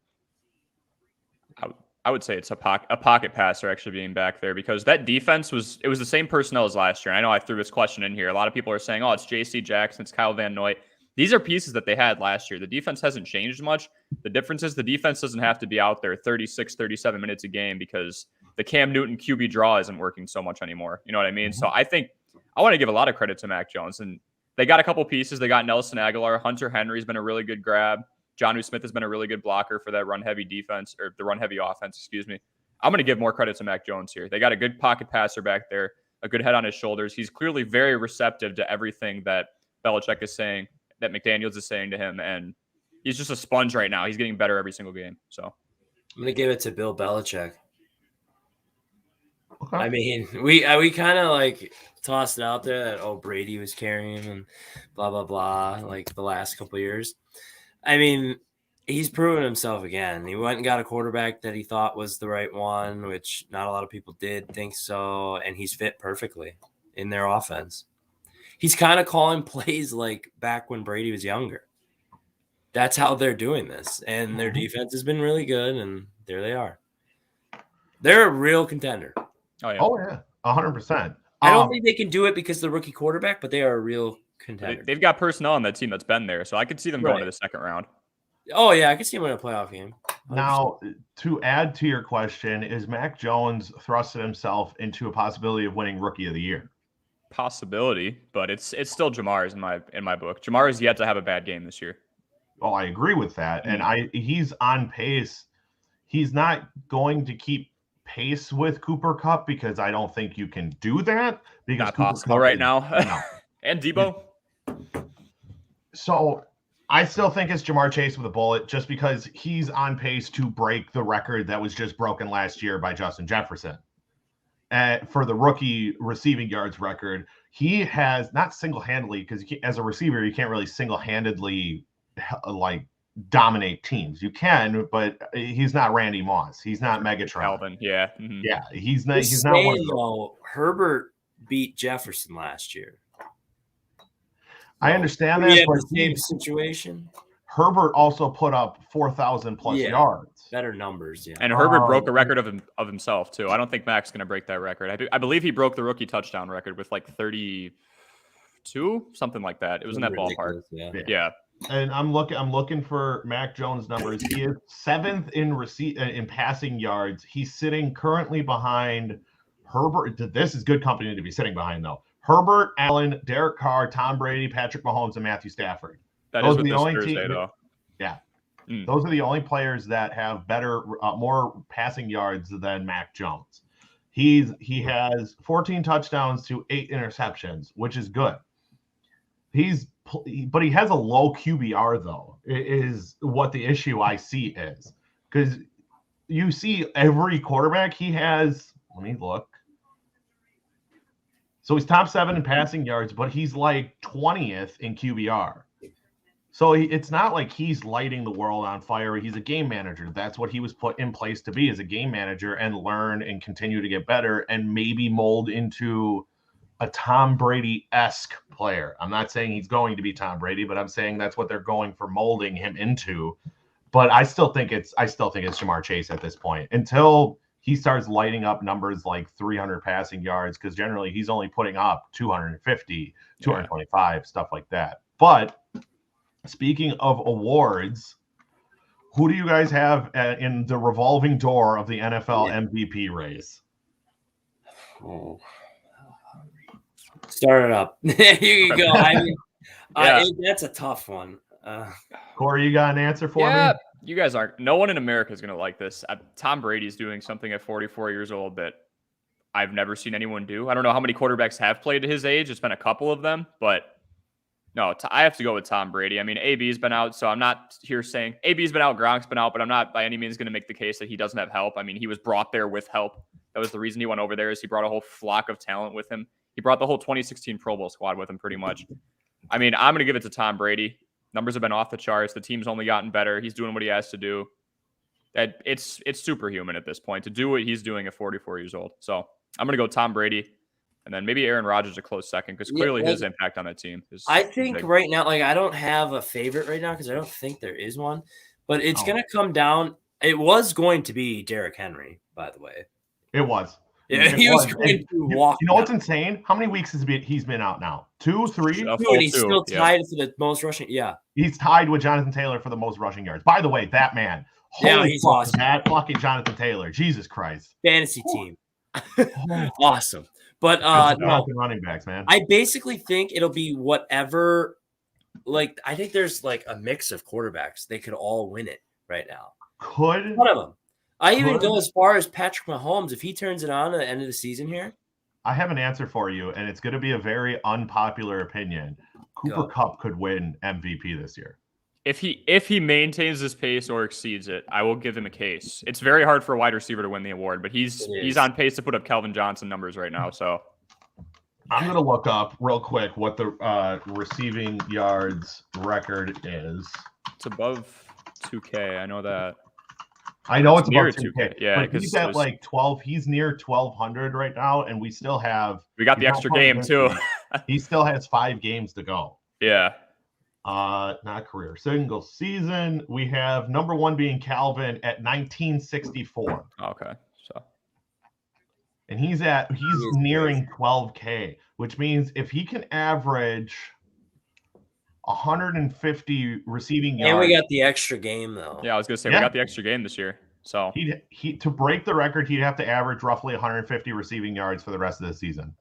I would say it's a pocket passer actually being back there, because that defense was the same personnel as last year. I know I threw this question in here. A lot of people are saying, oh, it's J.C. Jackson, it's Kyle Van Noy. These are pieces that they had last year. The defense hasn't changed much. The difference is the defense doesn't have to be out there 36, 37 minutes a game because the Cam Newton QB draw isn't working so much anymore. You know what I mean? So I think I want to give a lot of credit to Mac Jones. And they got a couple pieces. They got Nelson Aguilar. Hunter Henry's been a really good grab. Jonnu Smith has been a really good blocker for that run-heavy defense, or the run-heavy offense, excuse me. I'm going to give more credit to Mac Jones here. They got a good pocket passer back there, a good head on his shoulders. He's clearly very receptive to everything that Belichick is saying, that McDaniels is saying to him, and he's just a sponge right now. He's getting better every single game. So I'm going to give it to Bill Belichick. Okay. I mean, we kind of like tossed it out there that, Brady was carrying him and blah, blah, blah, like the last couple of years. I mean, he's proven himself again. He went and got a quarterback that he thought was the right one, which not a lot of people did think so, and he's fit perfectly in their offense. He's kind of calling plays like back when Brady was younger. That's how they're doing this, and their defense has been really good, and there they are. They're a real contender. Oh, yeah. 100%. I don't think they can do it because of the rookie quarterback, but they are a real contender. They've got personnel on that team that's been there, so I could see them going to the second round. Oh, yeah, I could see them in a playoff game. 100%. Now, to add to your question, is Mac Jones thrusted himself into a possibility of winning Rookie of the Year? possibility, but it's still Jamar's in my book. Jamar has yet to have a bad game this year. Oh, I agree with that. And he's on pace. He's not going to keep pace with Cooper Kupp because I don't think you can do that. Because not possible right now. No. And Debo. So I still think it's Jamar Chase with a bullet just because he's on pace to break the record that was just broken last year by Justin Jefferson. For the rookie receiving yards record, he has not single-handedly, because as a receiver, you can't really single-handedly like dominate teams. You can, but he's not Randy Moss. He's not Megatron. Calvin, yeah. Mm-hmm. Yeah, he's not one of those. Herbert beat Jefferson last year. I understand that, but the same situation. Herbert also put up 4,000 plus yards. Better numbers, yeah. And Herbert broke a record of himself too. I don't think Mac's going to break that record. I believe he broke the rookie touchdown record with like 32, something like that. It was in that ballpark. Yeah. And I'm looking for Mac Jones numbers. He is 7th in passing yards. He's sitting currently behind Herbert. This is good company to be sitting behind though. Herbert, Allen, Derek Carr, Tom Brady, Patrick Mahomes, and Matthew Stafford. Those are the only Thursday, though. Yeah. Those are the only players that have more passing yards than Mac Jones. He has 14 touchdowns to 8 interceptions, which is good. But he has a low QBR though. Is what the issue I see is, because you see every quarterback he has. Let me look. So he's top 7 in passing yards, but he's like 20th in QBR. So it's not like he's lighting the world on fire. He's a game manager. That's what he was put in place to be, as a game manager, and learn and continue to get better and maybe mold into a Tom Brady-esque player. I'm not saying he's going to be Tom Brady, but I'm saying that's what they're going for molding him into. But I still think it's Jamar Chase at this point until he starts lighting up numbers like 300 passing yards, because generally he's only putting up 250, 225, stuff like that. But speaking of awards, who do you guys have in the revolving door of the NFL MVP race? Oh. Start it up. You can go. I mean, that's a tough one. Corey, you got an answer for me? You guys aren't. No one in America is going to like this. Tom Brady's doing something at 44 years old that I've never seen anyone do. I don't know how many quarterbacks have played at his age. It's been a couple of them, but no, I have to go with Tom Brady. I mean, AB's been out, so I'm not here saying AB's been out, Gronk's been out, but I'm not by any means going to make the case that he doesn't have help. I mean, he was brought there with help. That was the reason he went over there, is he brought a whole flock of talent with him. He brought the whole 2016 Pro Bowl squad with him pretty much. I mean, I'm going to give it to Tom Brady. Numbers have been off the charts. The team's only gotten better. He's doing what he has to do. It's superhuman at this point to do what he's doing at 44 years old. So I'm going to go Tom Brady, and then maybe Aaron Rodgers a close second, because clearly his impact on that team is I think big. Right now, like, I don't have a favorite right now because I don't think there is one, but it's going to come down. It was going to be Derrick Henry, by the way. It was. Yeah, he was going to walk. You know what's insane? How many weeks he's been out now? 2, 3? And he's still tied for the most rushing. Yeah. He's tied with Jonathan Taylor for the most rushing yards. By the way, that man. He's awesome. That fucking Jonathan Taylor. Jesus Christ. Fantasy team. Awesome. But no, running backs, man. I basically think it'll be whatever. Like, I think there's like a mix of quarterbacks. They could all win it right now. Could one of them. I even go as far as Patrick Mahomes if he turns it on at the end of the season here. I have an answer for you, and it's going to be a very unpopular opinion. Cooper Kupp could win MVP this year. If he maintains this pace or exceeds it, I will give him a case. It's very hard for a wide receiver to win the award, but he's on pace to put up Calvin Johnson numbers right now. So I'm going to look up real quick what the receiving yards record is. It's above 2K. I know that. I know it's near above 2K. Yeah, but he's at like 12. He's near 1,200 right now, and we still have. We got the extra game too. He still has 5 games to go. Yeah. Not career, single season. We have number 1 being Calvin at 1964. Okay, so. And he's nearing 12K, which means if he can average 150 receiving yards. And we got the extra game though. Yeah, I was gonna say we got the extra game this year. So he to break the record, he'd have to average roughly 150 receiving yards for the rest of the season.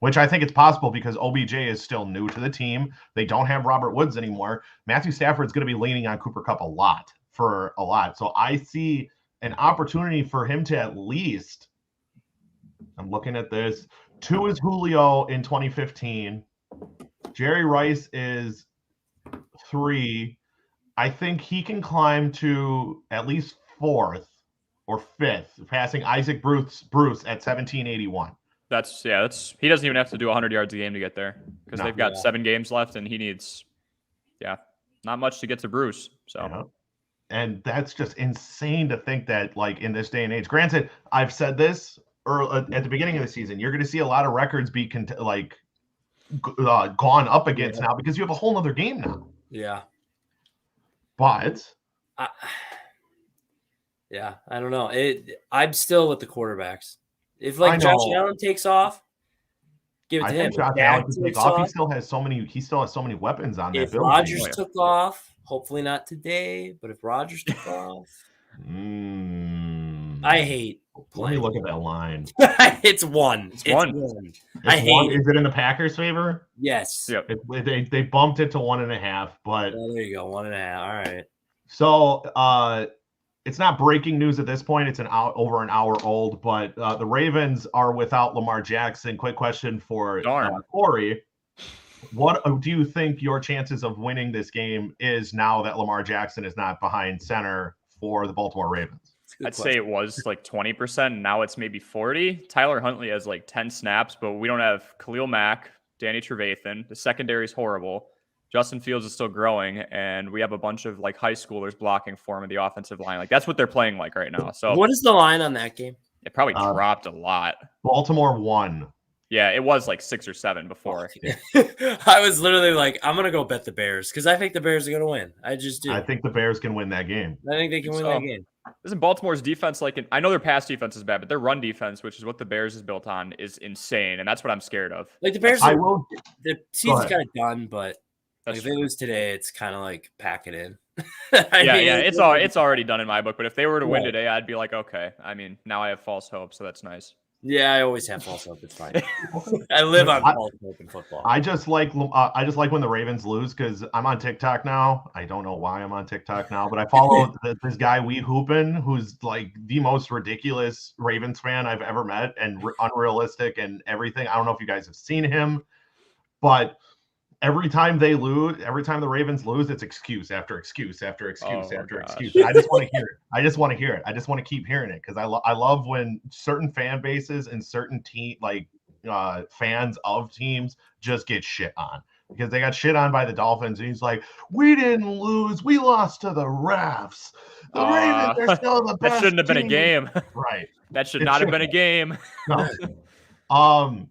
which I think it's possible because OBJ is still new to the team. They don't have Robert Woods anymore. Matthew Stafford's going to be leaning on Cooper Kupp a lot. So I see an opportunity for him to at least, I'm looking at this, 2 is Julio in 2015. Jerry Rice is 3. I think he can climb to at least 4th or 5th, passing Isaac Bruce at 1781. That's he doesn't even have to do 100 yards a game to get there because they've got 7 games left and he needs, not much to get to Bruce. So. Yeah. And that's just insane to think that, like, in this day and age. Granted, I've said this at the beginning of the season. You're going to see a lot of records be gone up against now because you have a whole other game now. Yeah. But I don't know. I'm still with the quarterbacks. If Josh Allen takes off, give it to him. Josh Allen can take off. He still has so many weapons on that. If Rodgers took off, hopefully not today, but if Rodgers took off, I hate playing. Let me look at that line. It's 1. It's 1. I hate it. Is it in the Packers' favor? Yes. Yep. They bumped it to 1.5, but there you go, 1.5. All right. So it's not breaking news at this point. It's over an hour old, but the Ravens are without Lamar Jackson. Quick question for Cory. What do you think your chances of winning this game is now that Lamar Jackson is not behind center for the Baltimore Ravens? I'd say it was like 20%. Now it's maybe 40. Tyler Huntley has like 10 snaps, but we don't have Khalil Mack, Danny Trevathan. The secondary is horrible. Justin Fields is still growing, and we have a bunch of like high schoolers blocking for him in the offensive line. Like that's what they're playing like right now. So what is the line on that game? It probably dropped a lot. Baltimore won. Yeah, it was like 6 or 7 before. I was literally like, I'm going to go bet the Bears because I think the Bears are going to win. I just do. I think the Bears can win that game. I think they can win that game. Isn't Baltimore's defense I know their pass defense is bad, but their run defense, which is what the Bears is built on, is insane, and that's what I'm scared of. Like the Bears, the season's kind of done, but if they lose today, it's kind of like pack it in. It's already done in my book. But if they were to win today, I'd be like, okay. I mean, now I have false hope, so that's nice. Yeah, I always have false hope. It's fine. I live on false hope in football. I just like when the Ravens lose because I'm on TikTok now. I don't know why I'm on TikTok now, but I follow this guy Wee Hoopin, who's like the most ridiculous Ravens fan I've ever met and unrealistic and everything. I don't know if you guys have seen him, but every time the Ravens lose, it's excuse after excuse after excuse after excuse. I just want to hear it. I just want to keep hearing it because I love when certain fan bases and certain fans of teams just get shit on because they got shit on by the Dolphins. And he's like, we didn't lose. We lost to the refs. The Ravens are still the best. That shouldn't have been a game. Right. That should not have been a game. No.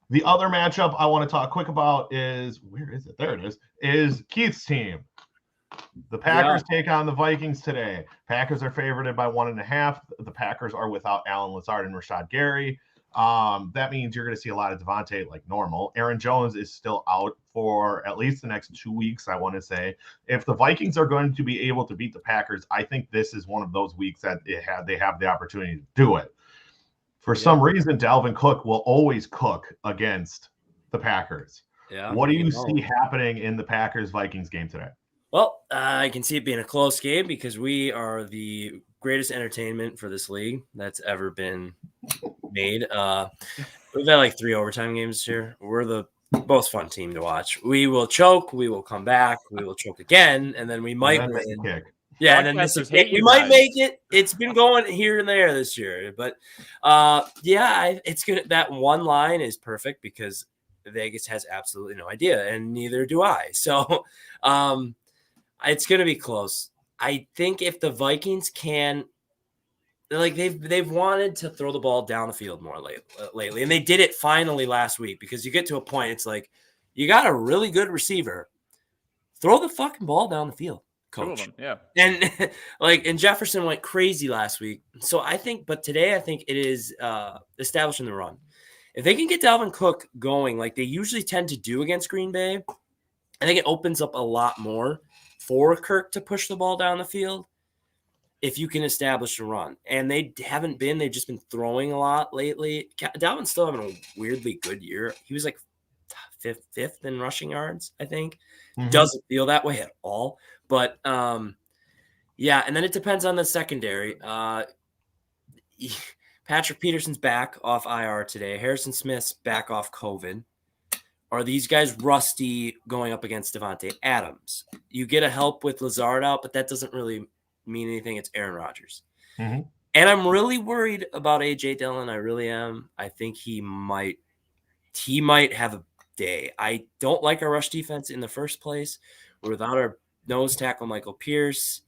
The other matchup I want to talk quick about is where is it? There it is. Is Keith's team. The Packers take on the Vikings today. Packers are favored by 1.5. The Packers are without Alan Lazard and Rashad Gary. That means you're going to see a lot of Devontae like normal. Aaron Jones is still out for at least the next 2 weeks, I want to say. If the Vikings are going to be able to beat the Packers, I think this is one of those weeks that they have the opportunity to do it. For some reason, Dalvin Cook will always cook against the Packers. Yeah. What do you see happening in the Packers-Vikings game today? Well, I can see it being a close game because we are the greatest entertainment for this league that's ever been made. We've had like 3 overtime games this year. We're the most fun team to watch. We will choke. We will come back. We will choke again, and then we might win. Yeah, and then we might make it. It's been going here and there this year, but it's good. That one line is perfect because Vegas has absolutely no idea, and neither do I. So, it's going to be close. I think if the Vikings can, like they've wanted to throw the ball down the field more lately, and they did it finally last week because you get to a point, it's like you got a really good receiver, throw the fucking ball down the field. Coach. And Jefferson went crazy last week. So but today I think it is establishing the run. If they can get Dalvin Cook going like they usually tend to do against Green Bay, I think it opens up a lot more for Kirk to push the ball down the field. if you can establish a run. And they haven't been. They've just been throwing a lot lately. Dalvin's still having a weirdly good year. He was like fifth in rushing yards, I think. Doesn't feel that way at all. But, yeah, and then it depends on the secondary. Patrick Peterson's back off IR today. Harrison Smith's back off COVID. Are these guys rusty going up against Devontae Adams? You get a help with Lazard out, but that doesn't really mean anything. It's Aaron Rodgers. And I'm really worried about A.J. Dillon. I really am. I think he might have a day. I don't like our rush defense in the first place. We're without our nose tackle, Michael Pierce.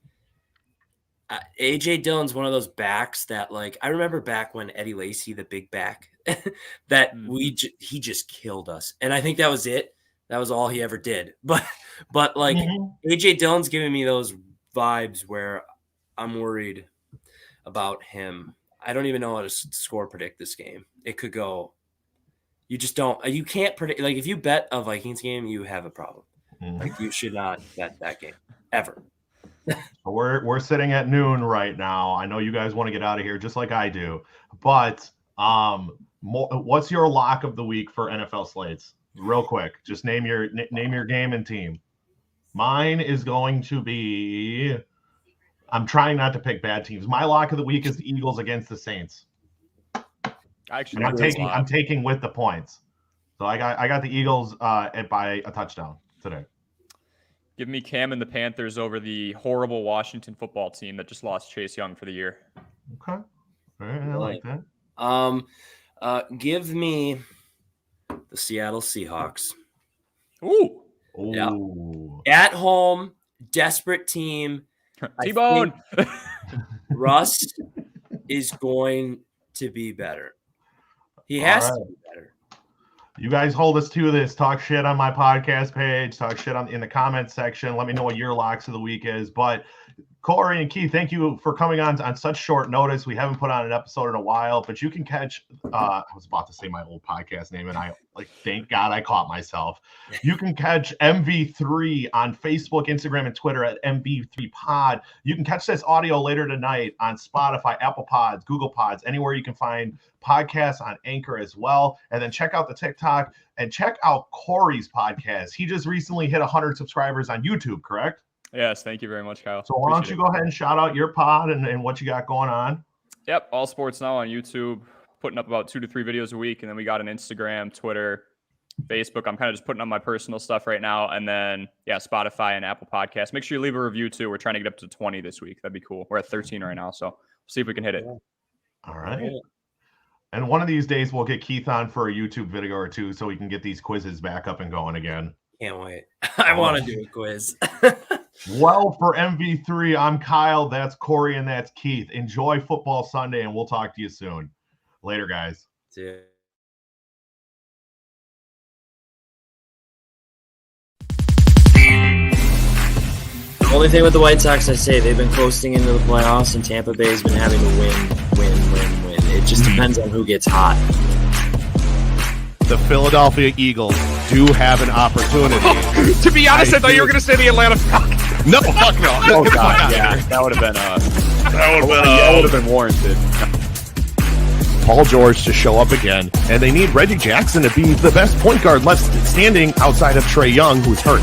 A.J. Dillon's one of those backs that, like, I remember back when Eddie Lacy, the big back, that he just killed us. And I think that was it. That was all he ever did. But like, A.J. Dillon's giving me those vibes where I'm worried about him. I don't even know how to score predict this game. It could go. You just don't. You can't predict. Like, if you bet a Vikings game, you have a problem. Like, you should not bet that game ever. So we're sitting at noon right now. I know you guys want to get out of here just like I do. But what's your lock of the week for NFL slates? Real quick, just name your game and team. Mine is going to be. I'm trying not to pick bad teams. My lock of the week is the Eagles against the Saints. Actually, I'm taking with the points. So I got the Eagles by a touchdown today. Give me Cam and the Panthers over the horrible Washington football team that just lost Chase Young for the year. Okay. I like that. Give me the Seattle Seahawks. Ooh. Yeah. At home, desperate team. T-Bone. Russ is going to be better. He has to be better. You guys hold us to this. Talk shit on my podcast page. Talk shit in the comments section. Let me know what your locks of the week is. But Cory and Keith, thank you for coming on such short notice. We haven't put on an episode in a while, but you can catch. I was about to say my old podcast name, and thank God I caught myself. You can catch MV3 on Facebook, Instagram, and Twitter at MV3Pod. You can catch this audio later tonight on Spotify, Apple Pods, Google Pods, anywhere you can find podcasts on Anchor as well. And then check out the TikTok and check out Cory's podcast. He just recently hit 100 subscribers on YouTube, correct? Yes, thank you very much, Kyle. So why don't you go ahead and shout out your pod and what you got going on? Yep, All Sports Now on YouTube, putting up about 2 to 3 videos a week. And then we got an Instagram, Twitter, Facebook. I'm kind of just putting up my personal stuff right now. And then, Spotify and Apple Podcasts. Make sure you leave a review, too. We're trying to get up to 20 this week. That'd be cool. We're at 13 right now, so we'll see if we can hit it. All right. And one of these days, we'll get Keith on for a YouTube video or two so we can get these quizzes back up and going again. Can't wait. I want to do a quiz. Well, for MV3, I'm Kyle. That's Cory, and that's Keith. Enjoy Football Sunday, and we'll talk to you soon. Later, guys. See ya. The only thing with the White Sox, I say, they've been coasting into the playoffs, and Tampa Bay's been having to win. It just depends on who gets hot. The Philadelphia Eagles do have an opportunity. To be honest, I thought you were going to say the Atlanta Falcons. No, fuck no. Oh, God, yeah. That would have been warranted. Paul George to show up again, and they need Reggie Jackson to be the best point guard left standing outside of Trae Young, who's hurt.